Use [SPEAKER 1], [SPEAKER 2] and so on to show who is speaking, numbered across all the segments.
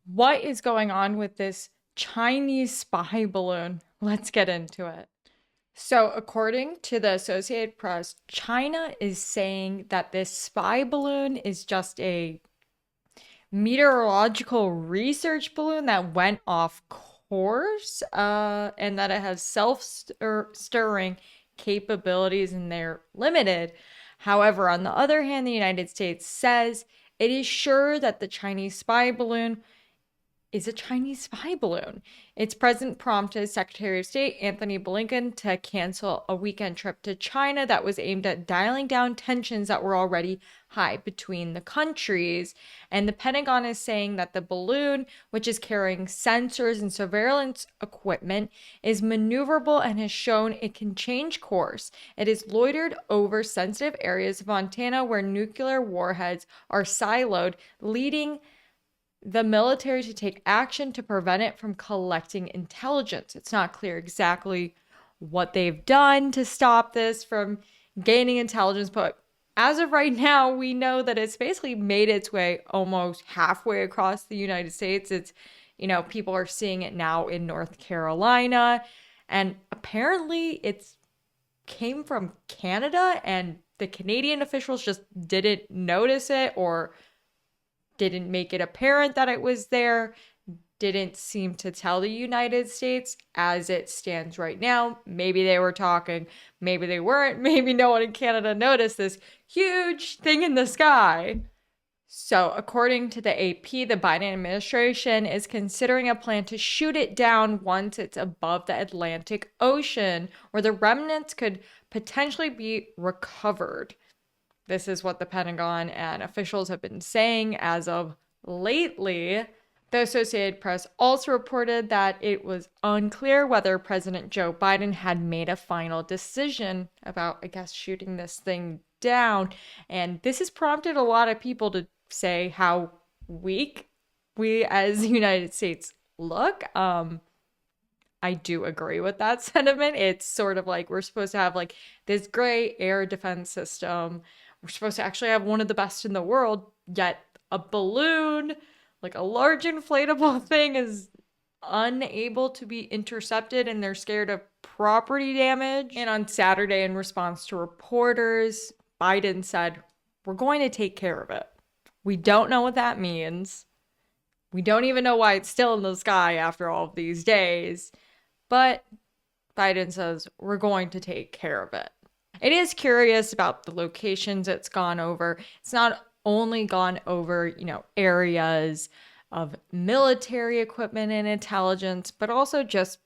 [SPEAKER 1] What is going on with this Chinese spy balloon? Let's get into it. So, according to the Associated Press, China is saying that this spy balloon is just a meteorological research balloon that went off course, and that it has self-stirring capabilities and they're limited. However, on the other hand, the United States says it is sure that the Chinese spy balloon is a Chinese spy balloon. Its president prompted Secretary of State Anthony Blinken to cancel a weekend trip to China that was aimed at dialing down tensions that were already high between the countries. And the Pentagon is saying that the balloon, which is carrying sensors and surveillance equipment, is maneuverable and has shown it can change course. It is loitered over sensitive areas of Montana where nuclear warheads are siloed, leading the military to take action to prevent it from collecting intelligence. It's not clear exactly what they've done to stop this from gaining intelligence, but as of right now, we know that it's basically made its way almost halfway across the United States. People are seeing it now in North Carolina, and apparently it's came from Canada, and the Canadian officials just didn't notice it or didn't make it apparent that it was there, didn't seem to tell the United States as it stands right now. Maybe they were talking, maybe they weren't, maybe no one in Canada noticed this huge thing in the sky. So, according to the AP, the Biden administration is considering a plan to shoot it down once it's above the Atlantic Ocean, where the remnants could potentially be recovered. This is what the Pentagon and officials have been saying as of lately. The Associated Press also reported that it was unclear whether President Joe Biden had made a final decision about, I guess, shooting this thing down. And this has prompted a lot of people to say how weak we as the United States look. I do agree with that sentiment. It's sort of like we're supposed to have like this great air defense system. We're supposed to actually have one of the best in the world, yet a balloon, like a large inflatable thing, is unable to be intercepted and they're scared of property damage. And on Saturday, in response to reporters, Biden said, "We're going to take care of it." We don't know what that means. We don't even know why it's still in the sky after all of these days. But Biden says, "We're going to take care of it." It is curious about the locations it's gone over. It's not only gone over, areas of military equipment and intelligence, but also just,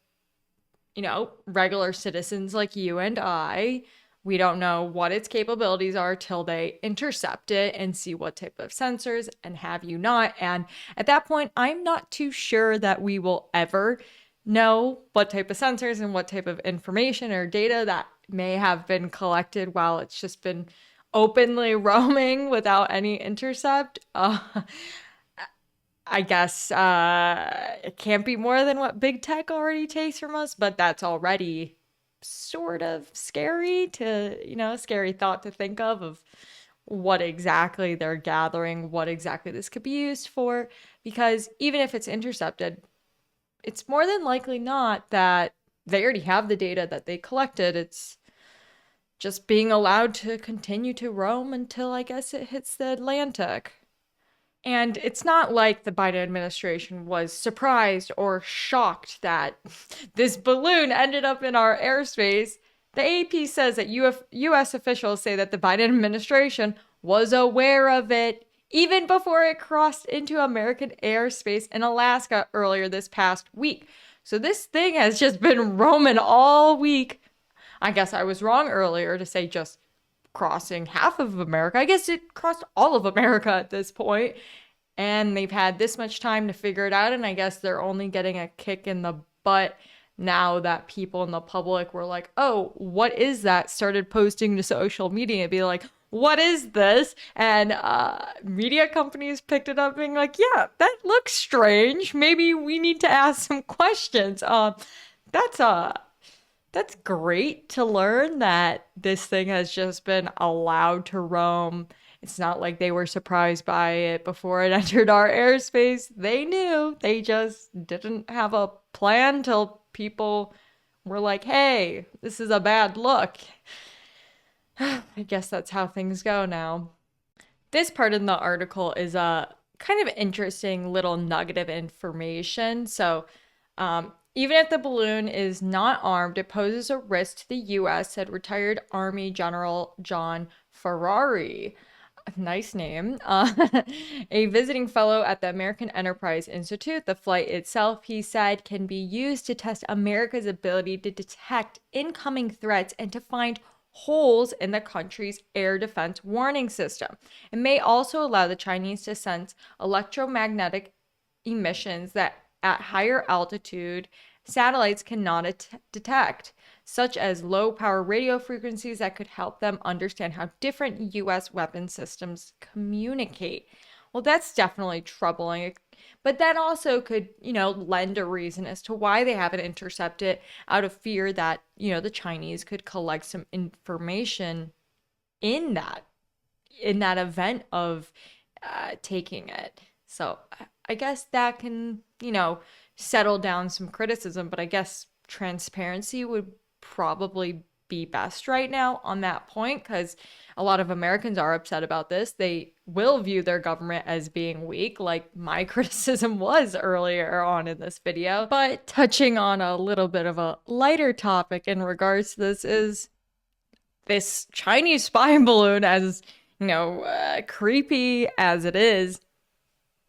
[SPEAKER 1] regular citizens like you and I. We don't know what its capabilities are till they intercept it and see what type of sensors and have you not. And at that point, I'm not too sure that we will ever know what type of sensors and what type of information or data that may have been collected while it's just been openly roaming without any intercept. I guess it can't be more than what big tech already takes from us, but that's already sort of scary scary thought to think of what exactly they're gathering, what exactly this could be used for. Because even if it's intercepted, it's more than likely not that they already have the data that they collected. It's just being allowed to continue to roam until I guess it hits the Atlantic. And it's not like the Biden administration was surprised or shocked that this balloon ended up in our airspace. The AP says that US officials say that the Biden administration was aware of it even before it crossed into American airspace in Alaska earlier this past week. So this thing has just been roaming all week. I guess I was wrong earlier to say just crossing half of America. I guess it crossed all of America at this point. And they've had this much time to figure it out. And I guess they're only getting a kick in the butt now that people in the public were like, "Oh, what is that?" Started posting to social media and be like, "What is this?" And media companies picked it up being like, "Yeah, that looks strange. Maybe we need to ask some questions." That's that's great to learn that this thing has just been allowed to roam It's not like they were surprised by it before it entered our airspace. They knew. They just didn't have a plan till people were like, hey, this is a bad look. I guess that's how things go now. This part in the article is a kind of interesting little nugget of information. So, even if the balloon is not armed, it poses a risk to the U.S., said retired Army General John Ferrari. Nice name. A visiting fellow at the American Enterprise Institute. The flight itself, he said, can be used to test America's ability to detect incoming threats and to find holes in the country's air defense warning system. It may also allow the Chinese to sense electromagnetic emissions that at higher altitude satellites cannot detect, such as low power radio frequencies that could help them understand how different US weapon systems communicate. Well, that's definitely troubling. But that also could, lend a reason as to why they haven't intercepted out of fear that, the Chinese could collect some information in that event of taking it. So I guess that can, settle down some criticism, but I guess transparency would probably be best right now on that point because a lot of Americans are upset about this. They will view their government as being weak, like my criticism was earlier on in this video. But touching on a little bit of a lighter topic in regards to this is this Chinese spy balloon, as creepy as it is,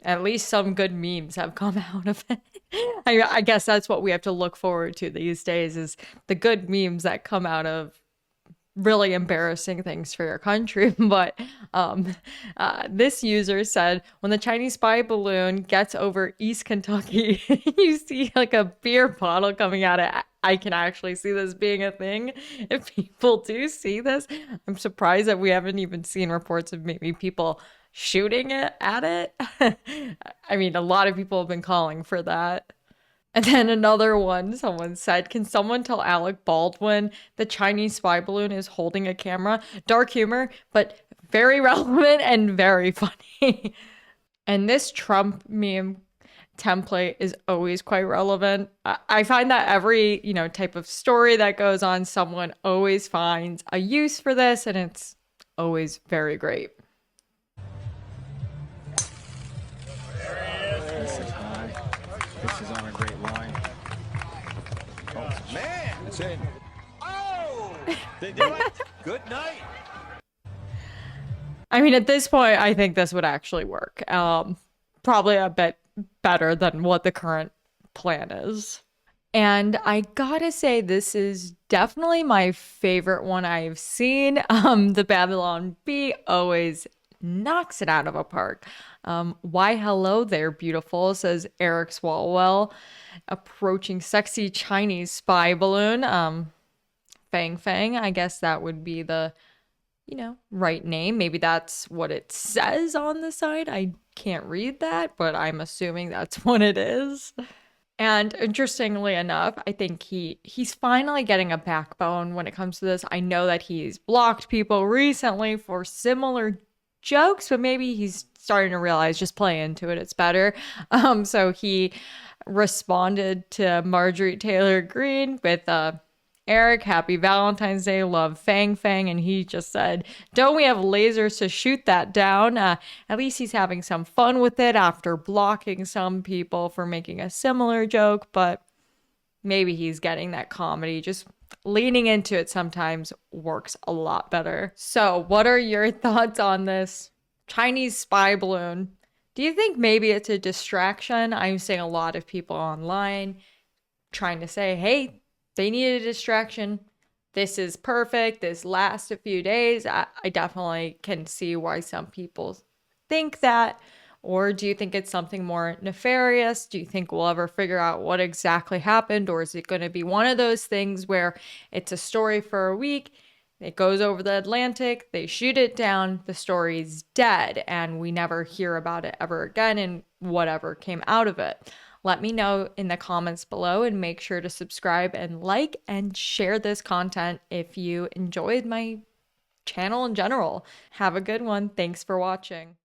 [SPEAKER 1] at least some good memes have come out of it. I guess that's what we have to look forward to these days is the good memes that come out of really embarrassing things for your country. But this user said, when the Chinese spy balloon gets over East Kentucky, you see like a beer bottle coming out of it. I can actually see this being a thing. If people do see this, I'm surprised that we haven't even seen reports of maybe people shooting it at it. I mean, a lot of people have been calling for that. And then another one, someone said, can someone tell Alec Baldwin the Chinese spy balloon is holding a camera? Dark humor, but very relevant and very funny. And this Trump meme template is always quite relevant. I find that every, type of story that goes on, someone always finds a use for this, and it's always very great.
[SPEAKER 2] This is on a great line. Oh, man! That's it. Oh! They do it! Good night!
[SPEAKER 1] I mean, at this point, I think this would actually work. Probably a bit better than what the current plan is. And I gotta say, this is definitely my favorite one I've seen. The Babylon Bee always knocks it out of a park. Why hello there, beautiful, says Eric Swalwell, approaching sexy Chinese spy balloon. Fang Fang, I guess that would be the, right name. Maybe that's what it says on the side. I can't read that, but I'm assuming that's what it is. And interestingly enough, I think he's finally getting a backbone when it comes to this. I know that he's blocked people recently for similar jokes, but maybe he's starting to realize just play into it, it's better. So he responded to Marjorie Taylor Greene with Eric, happy Valentine's Day, love Fang Fang, and he just said, don't we have lasers to shoot that down? At least he's having some fun with it after blocking some people for making a similar joke, but maybe he's getting that comedy. Just leaning into it sometimes works a lot better. So what are your thoughts on this Chinese spy balloon? Do you think maybe it's a distraction? I'm seeing a lot of people online trying to say, hey, they need a distraction. This is perfect. This lasts a few days. I definitely can see why some people think that. Or do you think it's something more nefarious? Do you think we'll ever figure out what exactly happened? Or is it going to be one of those things where it's a story for a week, it goes over the Atlantic, they shoot it down, the story's dead, and we never hear about it ever again and whatever came out of it? Let me know in the comments below, and make sure to subscribe and like and share this content if you enjoyed my channel in general. Have a good one. Thanks for watching.